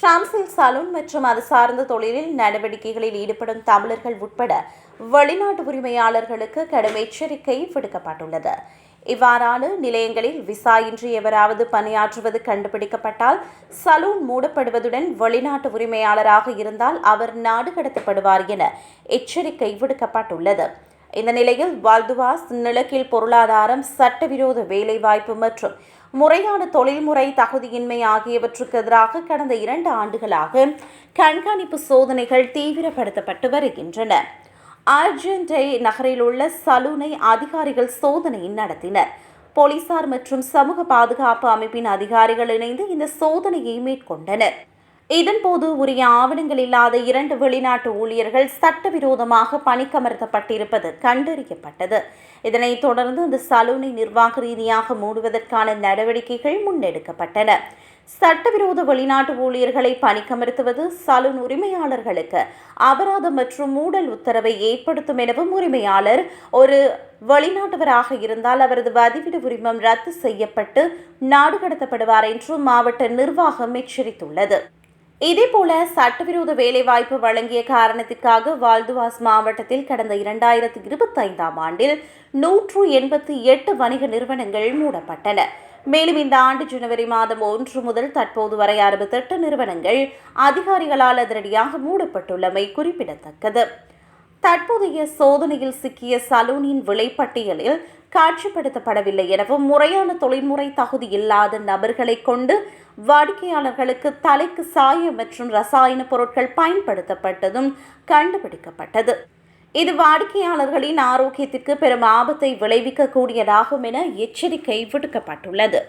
பிரான்சில் சலூன் மற்றும் அது சார்ந்த தொழிலில் நடவடிக்கைகளில் ஈடுபடும் தமிழர்கள் உட்பட வெளிநாட்டு உரிமையாளர்களுக்கு கடும் எச்சரிக்கை விடுக்கப்பட்டுள்ளது. இவ்வாறான நிலையங்களில் விசா இன்றி எவராவது பணியாற்றுவது கண்டுபிடிக்கப்பட்டால் சலூன் மூடப்படுவதுடன் வெளிநாட்டு உரிமையாளராக இருந்தால் அவர் நாடு கடத்தப்படுவார் என எச்சரிக்கை விடுக்கப்பட்டுள்ளது. இந்த நிலையில் வால்துவாஸ் நிலக்கில் பொருளாதாரம், சட்டவிரோத வேலைவாய்ப்பு மற்றும் முறையான தொழில்முறை தகுதியின்மை ஆகியவற்றுக்கு எதிராக கடந்த 2 ஆண்டுகளாக கண்காணிப்பு சோதனைகள் தீவிரப்படுத்தப்பட்டு வருகின்றன. அர்ஜென்டை நகரில் உள்ள சலூனை அதிகாரிகள் சோதனை நடத்தினர். போலீசார் மற்றும் சமூக பாதுகாப்பு அமைப்பின் அதிகாரிகள் இணைந்து இந்த சோதனையை மேற்கொண்டனர். இதன்போது உரிய ஆவணங்கள் இல்லாத 2 வெளிநாட்டு ஊழியர்கள் சட்டவிரோதமாக பணிக்கமர்த்தப்பட்டிருப்பது கண்டறியப்பட்டது. இதனைத் தொடர்ந்து அந்த சலூனை நிர்வாக ரீதியாக மூடுவதற்கான நடவடிக்கைகள் முன்னெடுக்கப்பட்டன. சட்டவிரோத வெளிநாட்டு ஊழியர்களை பணிக்கமர்த்துவது சலூன் உரிமையாளர்களுக்கு அபராதம் மற்றும் மூடல் உத்தரவை ஏற்படுத்தும் எனவும், உரிமையாளர் ஒரு வெளிநாட்டவராக இருந்தால் அவரது வதிவிட உரிமம் ரத்து செய்யப்பட்டு நாடு கடத்தப்படுவார் என்றும் மாவட்ட நிர்வாகம் எச்சரித்துள்ளது. இதேபோல சட்டவிரோத வேலைவாய்ப்பு வழங்கிய காரணத்திற்காக வால்துவாஸ் மாவட்டத்தில் கடந்த 2025ஆம் ஆண்டில் 188 வணிக நிறுவனங்கள் மூடப்பட்டன. மேலும் இந்த ஆண்டு ஜனவரி மாதம் 1 முதல் தற்போது வரை 68 நிறுவனங்கள் அதிகாரிகளால் அதிரடியாக மூடப்பட்டுள்ளமை குறிப்பிடத்தக்கது. தற்போதைய சோதனையில் சிக்கிய சலூனின் விலைப்பட்டியலில் காட்சிப்படுத்தப்படவில்லை எனவும், முறையான தொழில்முறை தகுதி இல்லாத நபர்களை கொண்டு வாடிக்கையாளர்களுக்கு தலைக்கு சாயம் மற்றும் ரசாயன பொருட்கள் பயன்படுத்தப்பட்டதும் கண்டுபிடிக்கப்பட்டது. இது வாடிக்கையாளர்களின் ஆரோக்கியத்திற்கு பெரும் ஆபத்தை விளைவிக்கக்கூடியதாகும் என எச்சரிக்கை விடுக்கப்பட்டுள்ளது.